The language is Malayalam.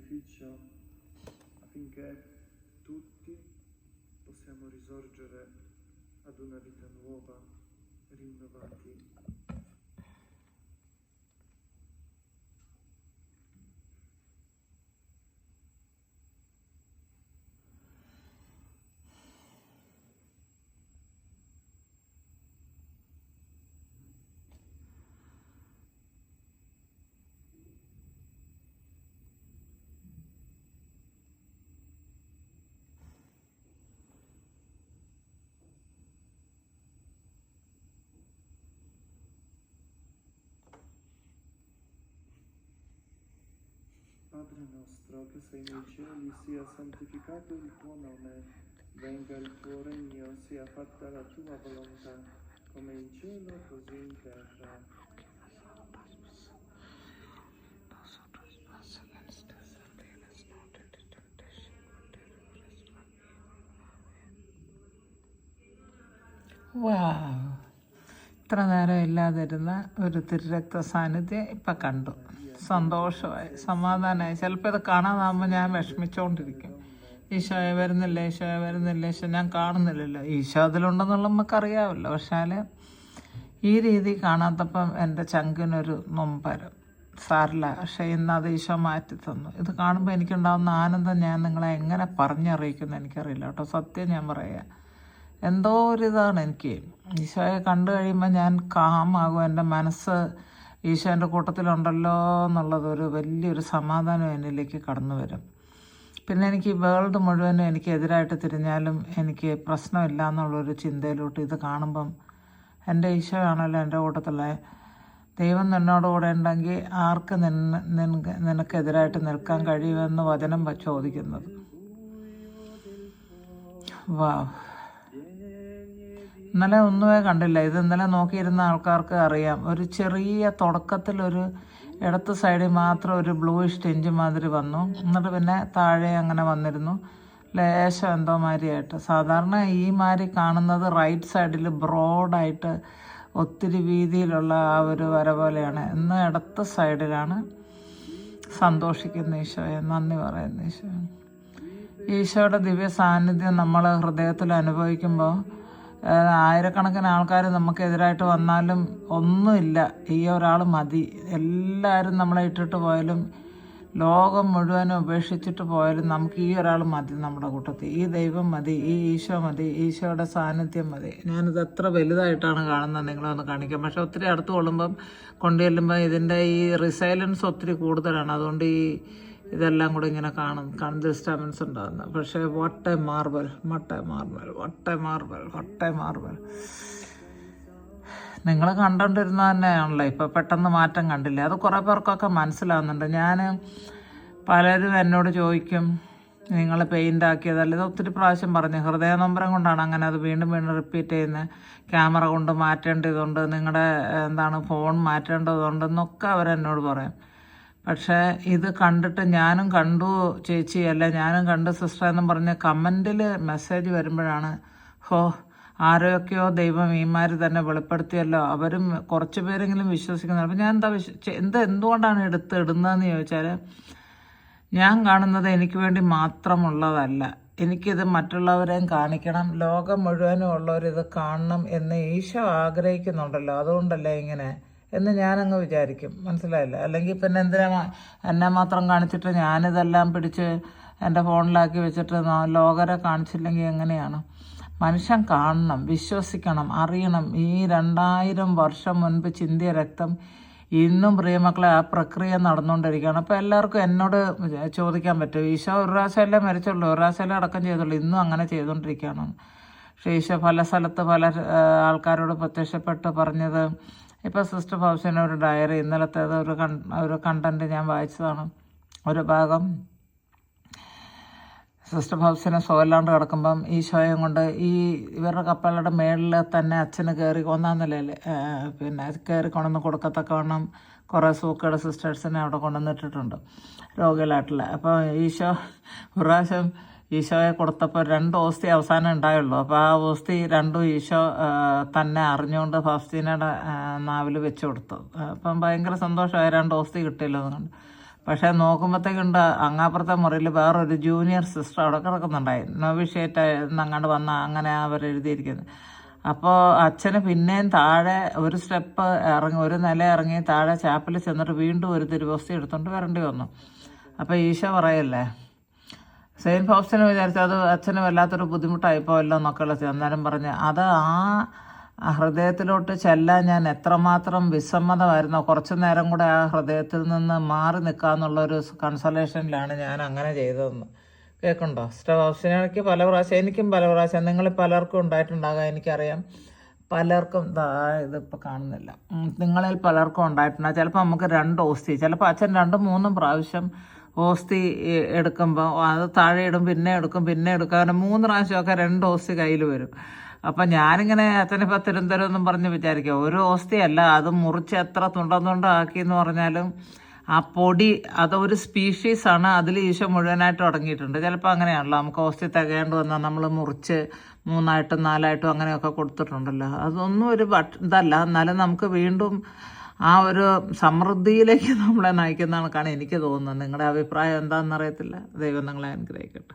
sacrificio affinché tutti possiamo risorgere ad una vita nuova, rinnovati. Padre nostro che sei nei cieli, sia santificato il tuo nome, venga il tuo regno, sia fatta la tua volontà, come in cielo così in terra. ഇത്ര നേരം ഇല്ലാതിരുന്ന ഒരു തിരുരക്ത സാന്നിധ്യം ഇപ്പം കണ്ടു. സന്തോഷമായി, സമാധാനമായി. ചിലപ്പോൾ ഇത് കാണാതാകുമ്പോൾ ഞാൻ വിഷമിച്ചുകൊണ്ടിരിക്കും. ഈശോയെ വരുന്നില്ല, ഈശോയെ വരുന്നില്ല, ഈശോ ഞാൻ കാണുന്നില്ലല്ലോ. ഈശോ അതിലുണ്ടെന്നുള്ള നമുക്കറിയാമല്ലോ. പക്ഷേ ഈ രീതി കാണാത്തപ്പം എൻ്റെ ചങ്കിനൊരു നൊമ്പരം. സാരില്ല, പക്ഷേ ഇന്നത് ഈശോ മാറ്റി തന്നു. ഇത് കാണുമ്പോൾ എനിക്കുണ്ടാകുന്ന ആനന്ദം ഞാൻ നിങ്ങളെ എങ്ങനെ പറഞ്ഞറിയിക്കുന്നു എനിക്കറിയില്ല കേട്ടോ. സത്യം ഞാൻ പറയുക, എന്തോ ഒരിതാണ് എനിക്ക്. ഈശോയെ കണ്ടു കഴിയുമ്പോൾ ഞാൻ കാമാകും. എൻ്റെ മനസ്സ് ഈശോൻ്റെ കൂട്ടത്തിലുണ്ടല്ലോ എന്നുള്ളതൊരു വലിയൊരു സമാധാനം എന്നിലേക്ക് കടന്നു വരും. പിന്നെ എനിക്ക് ഈ വേൾഡ് മുഴുവനും എനിക്ക് എതിരായിട്ട് തിരിഞ്ഞാലും എനിക്ക് പ്രശ്നമില്ല എന്നുള്ളൊരു ചിന്തയിലോട്ട് ഇത് കാണുമ്പം എൻ്റെ ഈശോ ആണല്ലോ എൻ്റെ കൂട്ടത്തിലെ ദൈവം നിന്നോട് കൂടെ ഉണ്ടെങ്കിൽ ആർക്ക് നിനക്കെതിരായിട്ട് നിൽക്കാൻ കഴിയുമെന്ന് വചനം ചോദിക്കുന്നത്. വാവ്, ഇന്നലെ ഒന്നുമേ കണ്ടില്ല. ഇത് ഇന്നലെ നോക്കിയിരുന്ന ആൾക്കാർക്ക് അറിയാം. ഒരു ചെറിയ തുടക്കത്തിലൊരു ഇടത്ത് സൈഡിൽ മാത്രം ഒരു ബ്ലൂയിഷ് ടിഞ്ച് മാതിരി വന്നു. എന്നിട്ട് പിന്നെ താഴെ അങ്ങനെ വന്നിരുന്നു, ലേശം എന്തോ മാതിരിയായിട്ട്. സാധാരണ ഈ മാതിരി കാണുന്നത് റൈറ്റ് സൈഡിൽ ബ്രോഡായിട്ട് ഒത്തിരി വീതിയിലുള്ള ആ ഒരു വര പോലെയാണ്. ഇന്ന് ഇടത്ത് സൈഡിലാണ്. സന്തോഷിക്കുന്ന ഈശോയെ, നന്ദി പറയുന്ന ഈശോയെ. ഈശോയുടെ ദിവ്യ സാന്നിധ്യം നമ്മൾ ഹൃദയത്തിൽ അനുഭവിക്കുമ്പോൾ ആയിരക്കണക്കിന് ആൾക്കാർ നമുക്കെതിരായിട്ട് വന്നാലും ഒന്നുമില്ല, ഈ ഒരാൾ മതി. എല്ലാവരും നമ്മളെ ഇട്ടിട്ട് പോയാലും ലോകം മുഴുവനും ഉപേക്ഷിച്ചിട്ട് പോയാലും നമുക്ക് ഈ ഒരാൾ മതി നമ്മുടെ കൂട്ടത്തിൽ. ഈ ദൈവം മതി, ഈ ഈശോ മതി, ഈശോയുടെ സാന്നിധ്യം മതി. ഞാനിത് എത്ര വലുതായിട്ടാണ് കാണുന്നത് നിങ്ങളൊന്ന് കാണിക്കാം. പക്ഷെ ഒത്തിരി അടുത്ത് കൊണ്ടുചെല്ലുമ്പോൾ ഇതിൻ്റെ ഈ റിസൈലൻസ് ഒത്തിരി കൂടുതലാണ്. അതുകൊണ്ട് ഇതെല്ലാം കൂടെ ഇങ്ങനെ കാണും ഡിസ്റ്റർബൻസ് ഉണ്ടാകുന്നത്. പക്ഷേ വട്ട മാർബൽ നിങ്ങൾ കണ്ടുകൊണ്ടിരുന്ന തന്നെയാണല്ലോ. ഇപ്പോൾ പെട്ടെന്ന് മാറ്റം കണ്ടില്ലേ? അത് കുറേ പേർക്കൊക്കെ മനസ്സിലാവുന്നുണ്ട്. പലരും എന്നോട് ചോദിക്കും, നിങ്ങൾ പെയിൻ്റ് ആക്കിയതല്ല. ഇത് ഒത്തിരി പ്രാവശ്യം പറഞ്ഞു. ഹൃദയനൊമ്പരം കൊണ്ടാണ് അങ്ങനെ അത് വീണ്ടും റിപ്പീറ്റ് ചെയ്യുന്നത്. ക്യാമറ കൊണ്ട് മാറ്റേണ്ടതുണ്ട്, നിങ്ങളുടെ ഫോൺ മാറ്റേണ്ടതുണ്ടെന്നൊക്കെ അവരെന്നോട് പറയും. പക്ഷേ ഇത് കണ്ടിട്ട് ഞാനും കണ്ടു ചേച്ചി, അല്ല ഞാനും കണ്ടു സിസ്റ്റർ എന്നും പറഞ്ഞ് കമൻറ്റിൽ മെസ്സേജ് വരുമ്പോഴാണ് ആരെയൊക്കെയോ ദൈവം ഈമാർ തന്നെ വെളിപ്പെടുത്തിയല്ലോ, അവരും കുറച്ച് പേരെങ്കിലും വിശ്വസിക്കുന്നത്. അപ്പം ഞാൻ എന്തുകൊണ്ടാണ് ഇടുന്നതെന്ന് ചോദിച്ചാൽ, ഞാൻ കാണുന്നത് എനിക്ക് വേണ്ടി മാത്രമുള്ളതല്ല. എനിക്കിത് മറ്റുള്ളവരെയും കാണിക്കണം, ലോകം മുഴുവനും ഉള്ളവരിത് കാണണം എന്ന് ഈശോ ആഗ്രഹിക്കുന്നുണ്ടല്ലോ. അതുകൊണ്ടല്ലേ ഇങ്ങനെ എന്ന് ഞാനങ്ങ് വിചാരിക്കും. മനസ്സിലായില്ല? അല്ലെങ്കിൽ പിന്നെ എന്നെ മാത്രം കാണിച്ചിട്ട് ഞാനിതെല്ലാം പിടിച്ച് എൻ്റെ ഫോണിലാക്കി വെച്ചിട്ട് ലോകരെ കാണിച്ചില്ലെങ്കിൽ എങ്ങനെയാണ്? മനുഷ്യൻ കാണണം, വിശ്വസിക്കണം, അറിയണം. ഈ 2000 വർഷം മുൻപ് ചിന്തിയ രക്തം ഇന്നും പ്രിയമക്കളെ ആ പ്രക്രിയ നടന്നുകൊണ്ടിരിക്കുകയാണ്. അപ്പോൾ എല്ലാവർക്കും എന്നോട് ചോദിക്കാൻ പറ്റും, ഈശോ ഒരു പ്രാവശ്യമല്ലേ മരിച്ചുള്ളൂ, ഒരു പ്രാവശ്യമല്ലേ അടക്കം ചെയ്തുള്ളൂ, ഇന്നും അങ്ങനെ ചെയ്തുകൊണ്ടിരിക്കുകയാണ്. പക്ഷേ ഈശോ പല സ്ഥലത്ത് പല ആൾക്കാരോട് പ്രത്യക്ഷപ്പെട്ട് പറഞ്ഞത്, ഇപ്പോൾ സിസ്റ്റർ ഫൗസിൻ്റെ ഒരു ഡയറി ഇന്നലത്തേത് ഒരു കണ്ടൻറ്റ് ഞാൻ വായിച്ചതാണ്. ഒരു ഭാഗം സിസ്റ്റർ ഫൗസിനെ സുഖമില്ലാണ്ട് കിടക്കുമ്പം ഈശോയും കൊണ്ട് ഇവരുടെ കപ്പലുടെ മേളിൽ തന്നെ അച്ഛന് കയറി 1-ാം നിലയിൽ പിന്നെ കയറി കൊണ്ടുവന്ന് കൊടുക്കത്തക്കവണ്ണം കുറേ സൂക്കേട് സിസ്റ്റേഴ്സിനെ അവിടെ കൊണ്ടുവന്നിട്ടിട്ടുണ്ട് രോഗികളായിട്ടുള്ള. അപ്പോൾ ഈശോ ഒരു പ്രാവശ്യം ഈശോയെ കൊടുത്തപ്പോൾ 2 ഓസ്തി അവസാനം ഉണ്ടായുള്ളൂ. അപ്പോൾ ആ ഓസ്തി 2 ഈശോ തന്നെ അറിഞ്ഞുകൊണ്ട് ഫൗസ്റ്റീനയുടെ നാവിൽ വെച്ച് കൊടുത്തു. അപ്പം ഭയങ്കര സന്തോഷമായി, 2 ഓസ്തി കിട്ടിയല്ലോ എന്നുകൊണ്ട്. പക്ഷേ നോക്കുമ്പോഴത്തേക്കുണ്ട് അങ്ങാപ്പുറത്തെ മുറിയിൽ വേറൊരു ജൂനിയർ സിസ്റ്റർ അവിടെ കിടക്കുന്നുണ്ടായി. നോവിഷ്യേറ്റ് എന്നങ്ങാണ്ട് വന്ന അങ്ങനെ അവരെഴുതിയിരിക്കുന്നത്. അപ്പോൾ അച്ഛന് പിന്നെയും താഴെ ഒരു സ്റ്റെപ്പ് ഇറങ്ങി, ഒരു നില ഇറങ്ങി താഴെ ചാപ്പലിൽ ചെന്നിട്ട് വീണ്ടും ഒരു തിരുവോസ്തി എടുത്തുകൊണ്ട് വരേണ്ടി വന്നു. അപ്പോൾ ഈശോ പറയല്ലേ, സെയിൻറ്റ് ഫൗസ്റ്റിന് വിചാരിച്ചു അത് അച്ഛന് വല്ലാത്തൊരു ബുദ്ധിമുട്ടായിപ്പോയല്ലോ എന്നൊക്കെയുള്ള അന്നേരം പറഞ്ഞ് അത് ആ ഹൃദയത്തിലോട്ട് ചെല്ലാൻ ഞാൻ എത്രമാത്രം വിസമ്മതമായിരുന്നോ, കുറച്ച് നേരം കൂടെ ആ ഹൃദയത്തിൽ നിന്ന് മാറി നിൽക്കാന്നുള്ളൊരു കൺസലേഷനിലാണ് ഞാൻ അങ്ങനെ ചെയ്തതെന്ന്. കേൾക്കുന്നുണ്ടോ? സിസ്റ്റർ ഫൗസ്റ്റിനയ്ക്ക് പല പ്രാവശ്യം, എനിക്കും പല പ്രാവശ്യം, നിങ്ങൾ പലർക്കും ഉണ്ടായിട്ടുണ്ടാകാം, എനിക്കറിയാം. പലർക്കും ഇതിപ്പോൾ കാണുന്നില്ല, നിങ്ങളിൽ പലർക്കും ഉണ്ടായിട്ടുണ്ടാകും. ചിലപ്പോൾ നമുക്ക് 2 ഓസ്തി, ചിലപ്പോൾ അച്ഛൻ 2-3 പ്രാവശ്യം ഓസ്തി എടുക്കുമ്പോൾ അത് താഴെ ഇടും, പിന്നെ എടുക്കും, പിന്നെ എടുക്കും, അങ്ങനെ 3 പ്രാവശ്യമൊക്കെ 2 ഓസ്തി കയ്യിൽ വരും. അപ്പം ഞാനിങ്ങനെ അച്ഛനിപ്പോൾ തിരുവനന്തപുരം പറഞ്ഞ് വിചാരിക്കുക, ഒരു ഓസ്തിയല്ല അത് മുറിച്ച് എത്ര തുണ്ടാക്കി എന്ന് പറഞ്ഞാലും ആ പൊടി അതൊരു സ്പീഷീസാണ്, അതിൽ ഈശോ മുഴുവനായിട്ട് അടങ്ങിയിട്ടുണ്ട്. ചിലപ്പോൾ അങ്ങനെയാണല്ലോ, നമുക്ക് ഓസ്തി തികയേണ്ടി വന്നാൽ നമ്മൾ മുറിച്ച് 3ആയിട്ടും 4ആയിട്ടും അങ്ങനെയൊക്കെ കൊടുത്തിട്ടുണ്ടല്ലോ. അതൊന്നും ഒരു ഇതല്ല, എന്നാലും നമുക്ക് വീണ്ടും ആ ഒരു സമൃദ്ധിയിലേക്ക് നമ്മളെ നയിക്കുന്ന കണക്കാണ് എനിക്ക് തോന്നുന്നത്. നിങ്ങളുടെ അഭിപ്രായം എന്താണെന്നറിയത്തില്ല. ദൈവം നിങ്ങളെ അനുഗ്രഹിക്കട്ടെ.